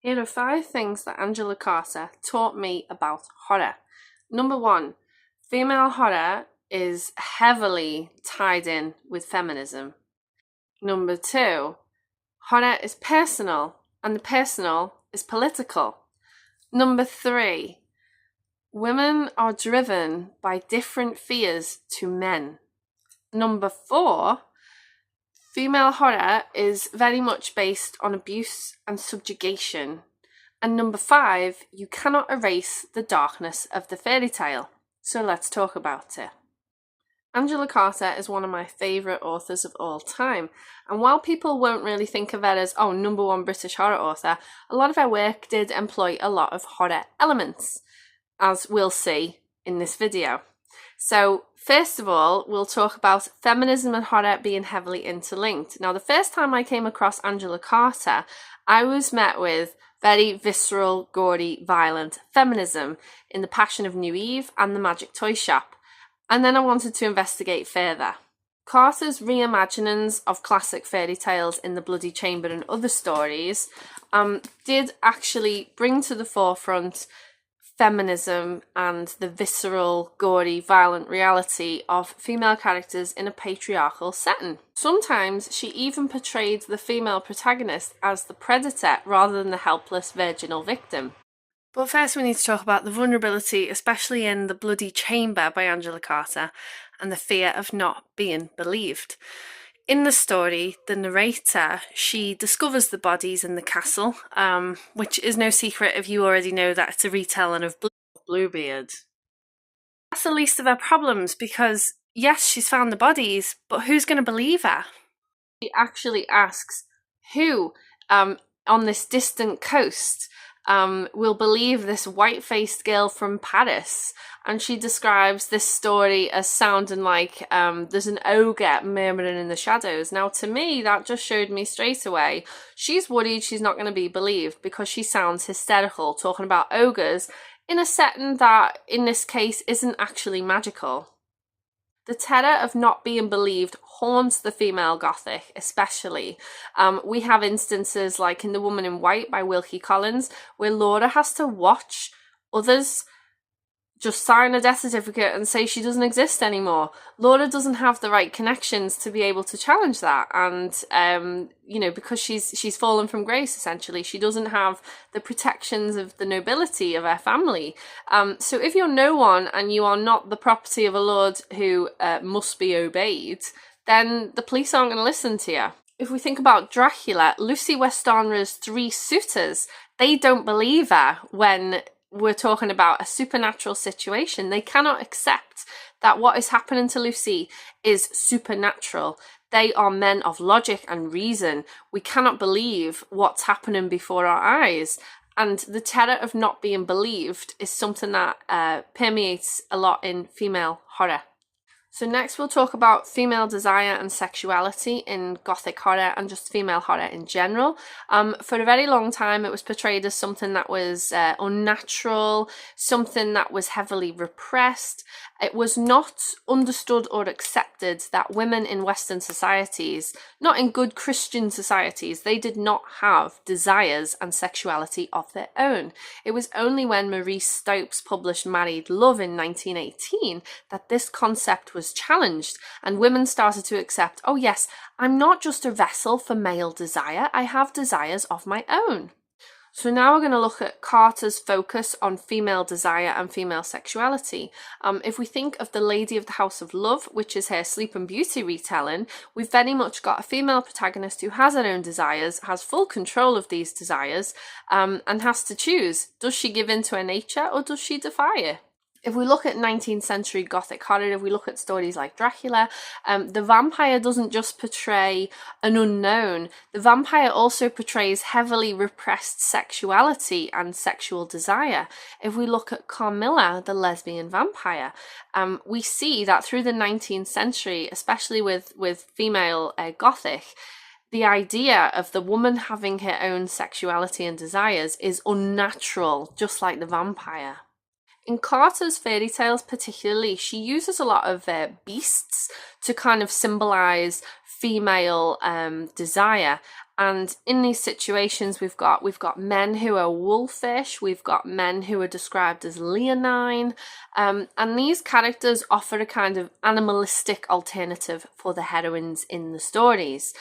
Here are 5 things that Angela Carter taught me about horror. Number 1, female horror is heavily tied in with feminism. Number 2, horror is personal, and the personal is political. Number 3, women are driven by different fears to men. Number 4, female horror is very much based on abuse and subjugation. And number 5, you cannot erase the darkness of the fairy tale. So let's talk about it. Angela Carter is one of my favourite authors of all time, and while people won't really think of her as, number 1 British horror author, a lot of her work did employ a lot of horror elements, as we'll see in this video. So first of all, we'll talk about feminism and horror being heavily interlinked. Now, the first time I came across Angela Carter, I was met with very visceral, gory, violent feminism in The Passion of New Eve and The Magic Toy Shop. And then I wanted to investigate further. Carter's reimaginings of classic fairy tales in The Bloody Chamber and other stories did actually bring to the forefront feminism and the visceral, gory, violent reality of female characters in a patriarchal setting. Sometimes she even portrayed the female protagonist as the predator rather than the helpless virginal victim. But first we need to talk about the vulnerability, especially in The Bloody Chamber by Angela Carter, and the fear of not being believed. In the story, the narrator, she discovers the bodies in the castle, which is no secret if you already know that it's a retelling of Bluebeard. That's the least of her problems because, yes, she's found the bodies, but who's going to believe her? She actually asks who, on this distant coast, will believe this white-faced girl from Paris, and she describes this story as sounding like there's an ogre murmuring in the shadows. Now, to me, that just showed me straight away she's worried she's not going to be believed because she sounds hysterical talking about ogres in a setting that, in this case, isn't actually magical. The terror of not being believed haunts the female Gothic, especially. We have instances like in The Woman in White by Wilkie Collins, where Laura has to watch others just sign a death certificate and say she doesn't exist anymore. Laura doesn't have the right connections to be able to challenge that, and because she's fallen from grace, essentially, she doesn't have the protections of the nobility of her family. So if you're no one and you are not the property of a lord who must be obeyed, then the police aren't going to listen to you. If we think about Dracula, Lucy Westenra's 3 suitors, they don't believe her when we're talking about a supernatural situation. They cannot accept that what is happening to Lucy is supernatural. They are men of logic and reason. We cannot believe what's happening before our eyes. And the terror of not being believed is something that permeates a lot in female horror. So next we'll talk about female desire and sexuality in Gothic horror and just female horror in general. For a very long time it was portrayed as something that was unnatural, something that was heavily repressed. It was not understood or accepted that women in Western societies, not in good Christian societies, they did not have desires and sexuality of their own. It was only when Marie Stopes published Married Love in 1918 that this concept was challenged and women started to accept, oh yes, I'm not just a vessel for male desire, I have desires of my own. So now we're going to look at Carter's focus on female desire and female sexuality. If we think of The Lady of the House of Love, which is her Sleeping Beauty retelling, we've very much got a female protagonist who has her own desires, has full control of these desires, and has to choose, does she give in to her nature or does she defy it? If we look at 19th century Gothic horror, if we look at stories like Dracula, the vampire doesn't just portray an unknown. The vampire also portrays heavily repressed sexuality and sexual desire. If we look at Carmilla, the lesbian vampire, we see that through the 19th century, especially with female Gothic, the idea of the woman having her own sexuality and desires is unnatural, just like the vampire. In Carter's fairy tales particularly, she uses a lot of beasts to kind of symbolise female desire, And in these situations, we've got men who are wolfish, we've got men who are described as leonine, and these characters offer a kind of animalistic alternative for the heroines in the stories,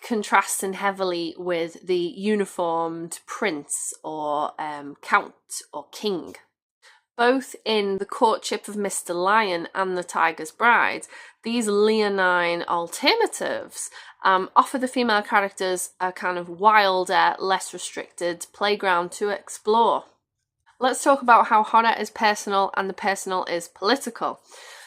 contrasting heavily with the uniformed prince or count or king. Both in The Courtship of Mr. Lion and The Tiger's Bride, these leonine alternatives offer the female characters a kind of wilder, less restricted playground to explore. Let's talk about how horror is personal and the personal is political.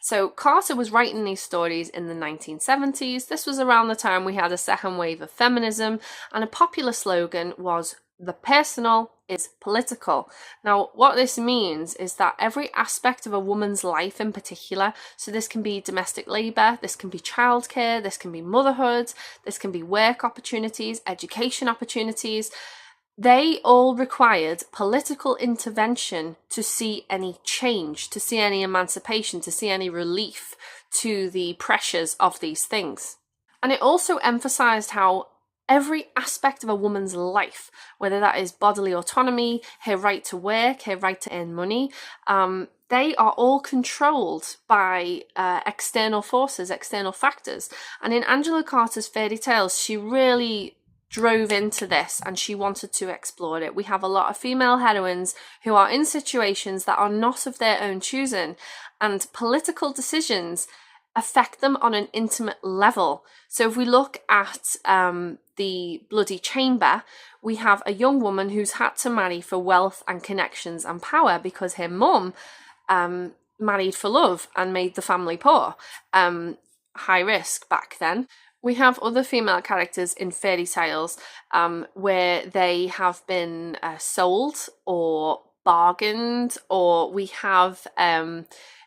So Carter was writing these stories in the 1970s. This was around the time we had a second wave of feminism, and a popular slogan was "the personal is political." Now, what this means is that every aspect of a woman's life in particular, so this can be domestic labour, this can be childcare, this can be motherhood, this can be work opportunities, education opportunities, they all required political intervention to see any change, to see any emancipation, to see any relief to the pressures of these things. And it also emphasised how every aspect of a woman's life, whether that is bodily autonomy, her right to work, her right to earn money, they are all controlled by external forces, external factors. And in Angela Carter's fairy tales, she really drove into this and she wanted to explore it. We have a lot of female heroines who are in situations that are not of their own choosing, and political decisions affect them on an intimate level. So if we look at the Bloody Chamber, we have a young woman who's had to marry for wealth and connections and power because her mum married for love and made the family poor. High risk back then. We have other female characters in fairy tales where they have been sold or bargained, or we have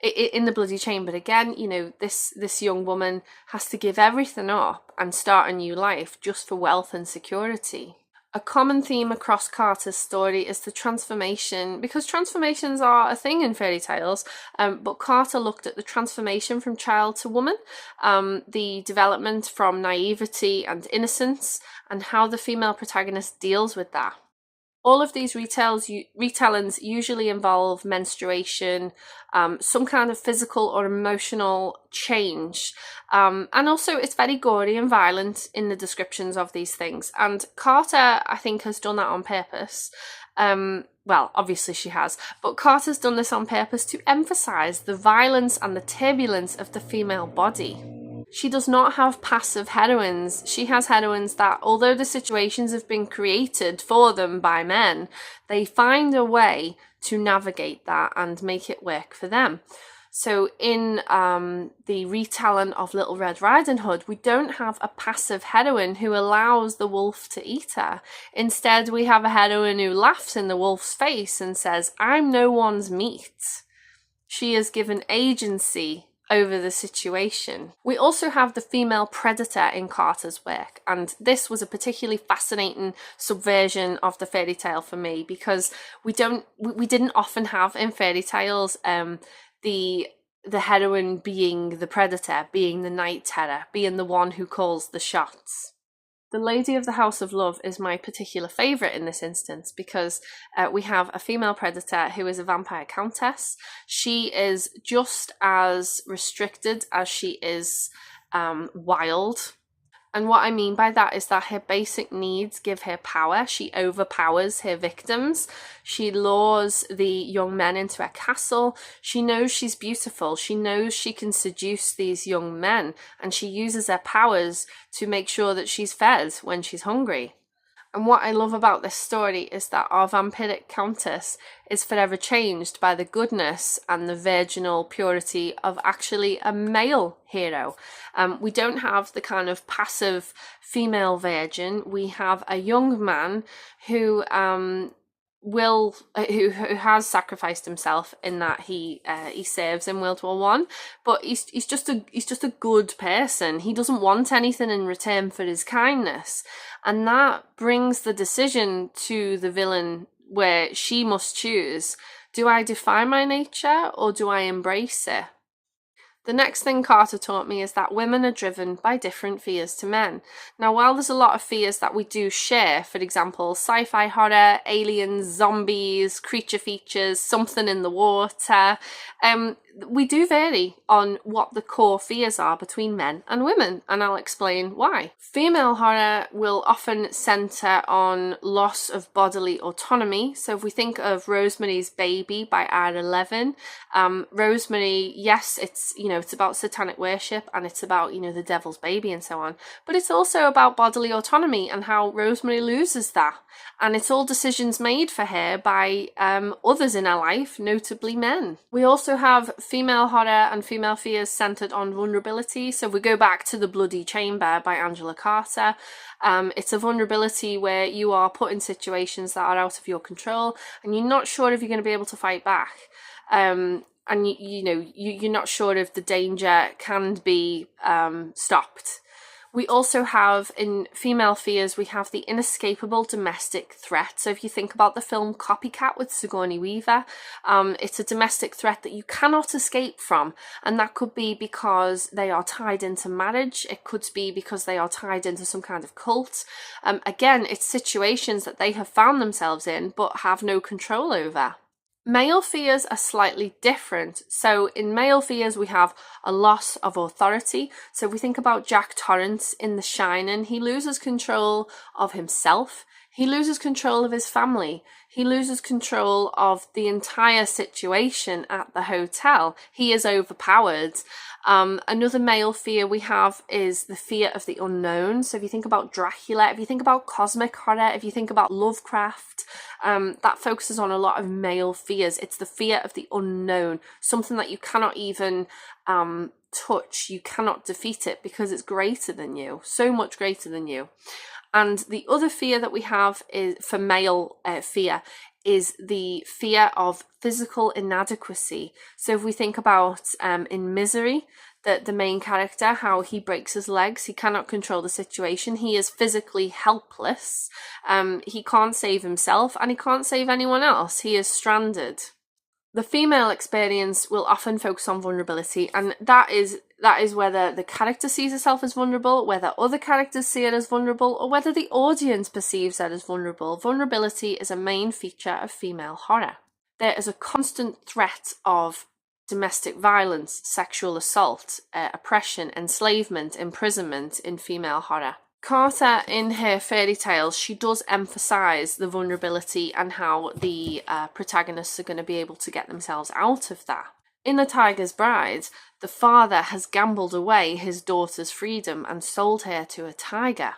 in the Bloody Chamber again, you know, this young woman has to give everything up and start a new life just for wealth and security. A common theme across Carter's story is the transformation, because transformations are a thing in fairy tales, but Carter looked at the transformation from child to woman, the development from naivety and innocence, and how the female protagonist deals with that. All of these retellings usually involve menstruation, some kind of physical or emotional change, and also it's very gory and violent in the descriptions of these things. And Carter, I think, has done that on purpose. Well, obviously she has, but Carter's done this on purpose to emphasise the violence and the turbulence of the female body. She does not have passive heroines. She has heroines that, although the situations have been created for them by men, they find a way to navigate that and make it work for them. So in the retelling of Little Red Riding Hood, we don't have a passive heroine who allows the wolf to eat her. Instead, we have a heroine who laughs in the wolf's face and says, "I'm no one's meat." She is given agency over the situation. We also have the female predator in Carter's work, and this was a particularly fascinating subversion of the fairy tale for me, because we didn't often have in fairy tales the heroine being the predator, being the night terror, being the one who calls the shots. The Lady of the House of Love is my particular favourite in this instance because we have a female predator who is a vampire countess. She is just as restricted as she is wild. And what I mean by that is that her basic needs give her power. She overpowers her victims. She lures the young men into her castle. She knows she's beautiful. She knows she can seduce these young men, and she uses her powers to make sure that she's fed when she's hungry. And what I love about this story is that our vampiric countess is forever changed by the goodness and the virginal purity of actually a male hero. We don't have the kind of passive female virgin. We have a young man who who has sacrificed himself in that he serves in World War One, but he's just a good person. He doesn't want anything in return for his kindness, and that brings the decision to the villain where she must choose: do I defy my nature or do I embrace it? The next thing Carter taught me is that women are driven by different fears to men. Now, while there's a lot of fears that we do share, for example, sci-fi horror, aliens, zombies, creature features, something in the water, we do vary on what the core fears are between men and women, and I'll explain why. Female horror will often centre on loss of bodily autonomy. So if we think of Rosemary's Baby by Ira Levin, Rosemary, yes, it's about satanic worship and it's about, the devil's baby and so on, but it's also about bodily autonomy and how Rosemary loses that. And it's all decisions made for her by others in her life, notably men. We also have female horror and female fears centered on vulnerability. So if we go back to The Bloody Chamber by Angela Carter, it's a vulnerability where you are put in situations that are out of your control and you're not sure if you're going to be able to fight back. And you're not sure if the danger can be stopped. We also have, in female fears, we have the inescapable domestic threat. So if you think about the film Copycat with Sigourney Weaver, it's a domestic threat that you cannot escape from. And that could be because they are tied into marriage. It could be because they are tied into some kind of cult. Again, it's situations that they have found themselves in but have no control over. Male fears are slightly different. So in male fears, we have a loss of authority. So if we think about Jack Torrance in The Shining, he loses control of himself. He loses control of his family. He loses control of the entire situation at the hotel. He is overpowered. Another male fear we have is the fear of the unknown. So if you think about Dracula, if you think about cosmic horror, if you think about Lovecraft, that focuses on a lot of male fears. It's the fear of the unknown, something that you cannot even touch. You cannot defeat it because it's greater than you, so much greater than you. And the other fear that we have is for male fear is the fear of physical inadequacy. So if we think about in Misery, the main character, how he breaks his legs, he cannot control the situation, he is physically helpless, he can't save himself and he can't save anyone else, he is stranded. The female experience will often focus on vulnerability, and that is whether the character sees herself as vulnerable, whether other characters see it as vulnerable, or whether the audience perceives it as vulnerable. Vulnerability is a main feature of female horror. There is a constant threat of domestic violence, sexual assault, oppression, enslavement, imprisonment in female horror. Carter, in her fairy tales, she does emphasise the vulnerability and how the protagonists are going to be able to get themselves out of that. In The Tiger's Bride, the father has gambled away his daughter's freedom and sold her to a tiger.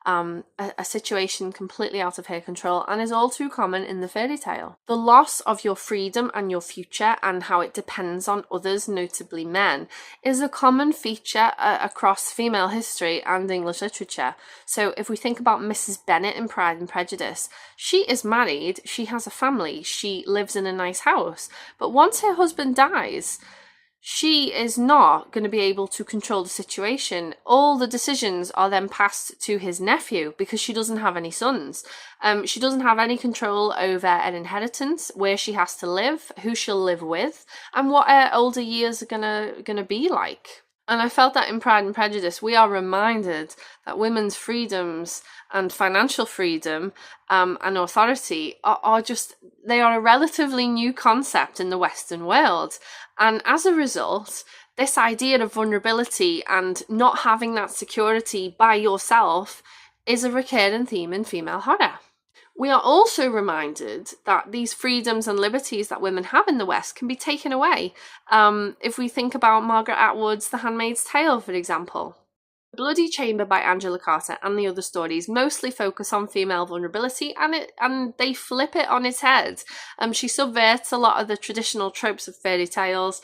A situation completely out of her control and is all too common in the fairy tale. The loss of your freedom and your future and how it depends on others, notably men, is a common feature across female history and English literature. So if we think about Mrs. Bennet in Pride and Prejudice, she is married, she has a family, she lives in a nice house, but once her husband dies, she is not going to be able to control the situation. All the decisions are then passed to his nephew because she doesn't have any sons. She doesn't have any control over an inheritance, where she has to live, who she'll live with, and what her older years are gonna be like. And I felt that in Pride and Prejudice, we are reminded that women's freedoms and financial freedom and authority are a relatively new concept in the Western world. And as a result, this idea of vulnerability and not having that security by yourself is a recurring theme in female horror. We are also reminded that these freedoms and liberties that women have in the West can be taken away. If we think about Margaret Atwood's The Handmaid's Tale, for example. The Bloody Chamber by Angela Carter and the other stories mostly focus on female vulnerability, and they flip it on its head. She subverts a lot of the traditional tropes of fairy tales.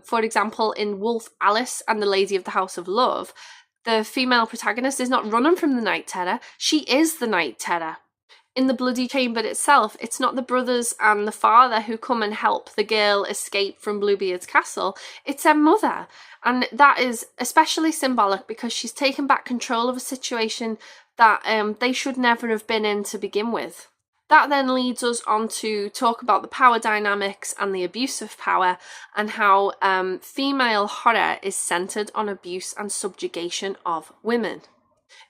For example, in Wolf Alice and the Lady of the House of Love, the female protagonist is not running from the night terror, she is the night terror. In the Bloody Chamber itself, it's not the brothers and the father who come and help the girl escape from Bluebeard's castle, it's her mother. And that is especially symbolic because she's taken back control of a situation that they should never have been in to begin with. That then leads us on to talk about the power dynamics and the abuse of power, and how female horror is centered on abuse and subjugation of women.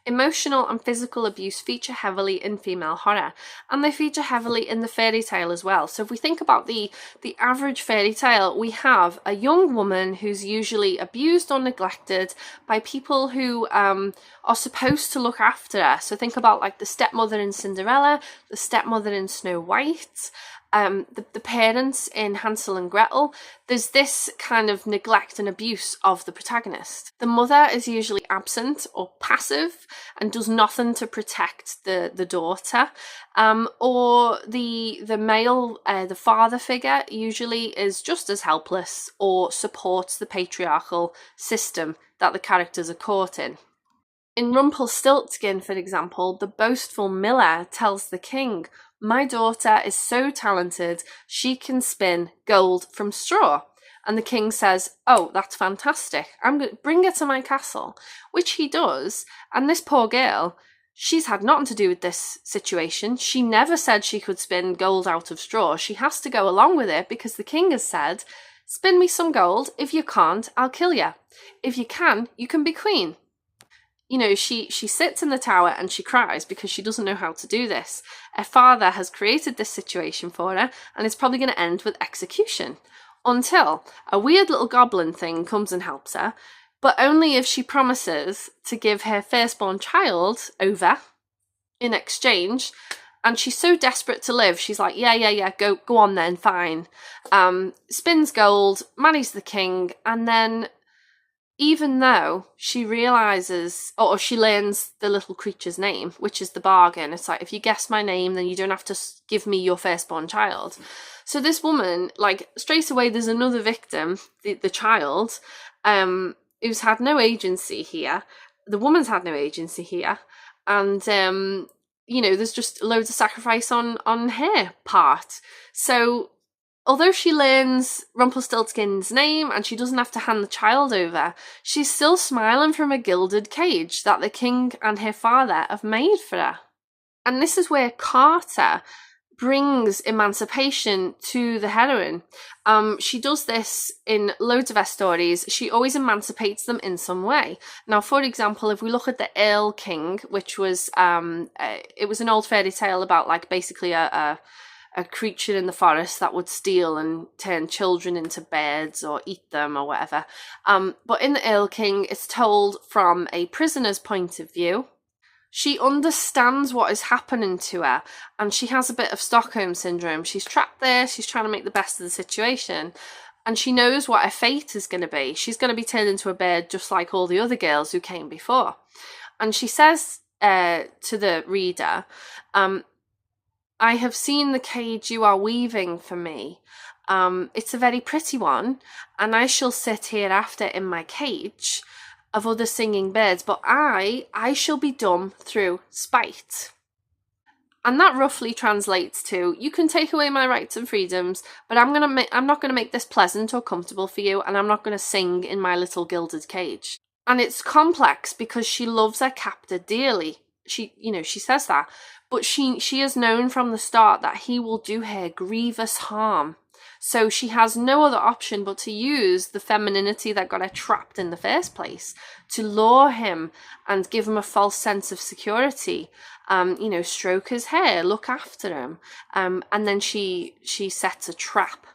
Emotional and physical abuse feature heavily in female horror, and they feature heavily in the fairy tale as well. So if we think about the average fairy tale, we have a young woman who's usually abused or neglected by people who are supposed to look after her. So think about like the stepmother in Cinderella, the stepmother in Snow White, the parents in Hansel and Gretel. There's this kind of neglect and abuse of the protagonist. The mother is usually absent or passive and does nothing to protect the daughter, or the male, the father figure, usually is just as helpless or supports the patriarchal system that the characters are caught in. In Rumpelstiltskin, for example, the boastful miller tells the king, "My daughter is so talented, she can spin gold from straw." And the king says, "Oh, that's fantastic. I'm going to bring her to my castle," which he does. And this poor girl, she's had nothing to do with this situation. She never said she could spin gold out of straw. She has to go along with it because the king has said, "Spin me some gold. If you can't, I'll kill you. If you can, you can be queen." You know, she sits in the tower and she cries because she doesn't know how to do this. Her father has created this situation for her, and it's probably going to end with execution, until a weird little goblin thing comes and helps her, but only if she promises to give her firstborn child over in exchange. And she's so desperate to live, she's like, yeah, go on then, fine. Spins gold, marries the king, and then even though she realizes, or she learns the little creature's name, which is the bargain. It's like, if you guess my name, then you don't have to give me your firstborn child. So this woman, like, straight away, there's another victim, the child, who's had no agency here. The woman's had no agency here. And, you know, there's just loads of sacrifice on her part. So although she learns Rumpelstiltskin's name and she doesn't have to hand the child over, she's still smiling from a gilded cage that the king and her father have made for her. And this is where Carter brings emancipation to the heroine. She does this in loads of her stories. She always emancipates them in some way. Now, for example, if we look at the Earl King, which was, it was an old fairy tale about, like, basically a creature in the forest that would steal and turn children into birds or eat them or whatever. But in the Earl King, it's told from a prisoner's point of view. She understands what is happening to her, and she has a bit of Stockholm syndrome. She's trapped there, she's trying to make the best of the situation, and she knows what her fate is going to be. She's going to be turned into a bird just like all the other girls who came before. And she says to the reader, "I have seen the cage you are weaving for me. It's a very pretty one, and I shall sit hereafter in my cage of other singing birds, but I shall be dumb through spite." And that roughly translates to, you can take away my rights and freedoms, but I'm not going to make this pleasant or comfortable for you, and I'm not going to sing in my little gilded cage. And it's complex because she loves her captor dearly. She says that, but she has known from the start that he will do her grievous harm. So she has no other option but to use the femininity that got her trapped in the first place to lure him and give him a false sense of security. Stroke his hair, look after him, and then she sets a trap.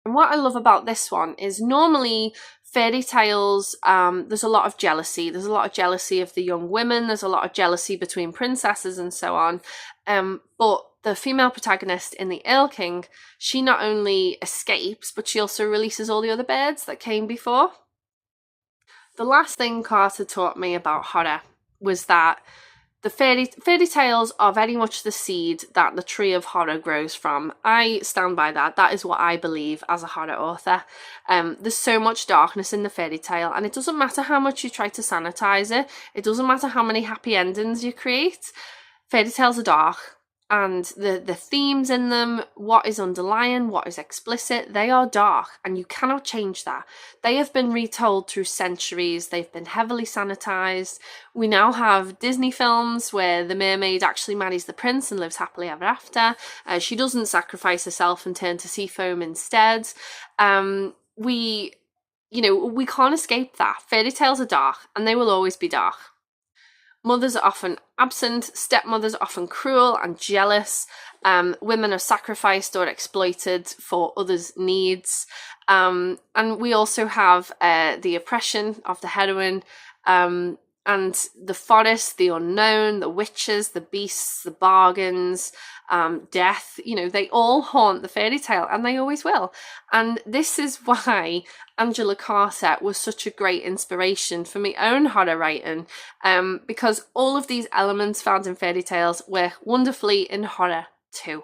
And what I love about this one is, normally fairy tales, there's a lot of jealousy. There's a lot of jealousy of the young women. There's a lot of jealousy between princesses and so on. But the female protagonist in the Earl King, she not only escapes, but she also releases all the other birds that came before. The last thing Carter taught me about horror was that the fairy tales are very much the seed that the tree of horror grows from. I stand by that. That is what I believe as a horror author. There's so much darkness in the fairy tale, and it doesn't matter how much you try to sanitize it. It doesn't matter how many happy endings you create. Fairy tales are dark, and the themes in them, what is underlying, what is explicit, they are dark, and you cannot change that. They have been retold through centuries. They've been heavily sanitized. We now have Disney films where the mermaid actually marries the prince and lives happily ever after. She doesn't sacrifice herself and turn to sea foam instead. We can't escape that. Fairy tales are dark, and they will always be dark. Mothers are often absent, stepmothers are often cruel and jealous, women are sacrificed or exploited for others' needs, and we also have the oppression of the heroine, and the forest, the unknown, the witches, the beasts, the bargains, death, they all haunt the fairy tale, and they always will. And this is why Angela Carter was such a great inspiration for my own horror writing, because all of these elements found in fairy tales work wonderfully in horror too.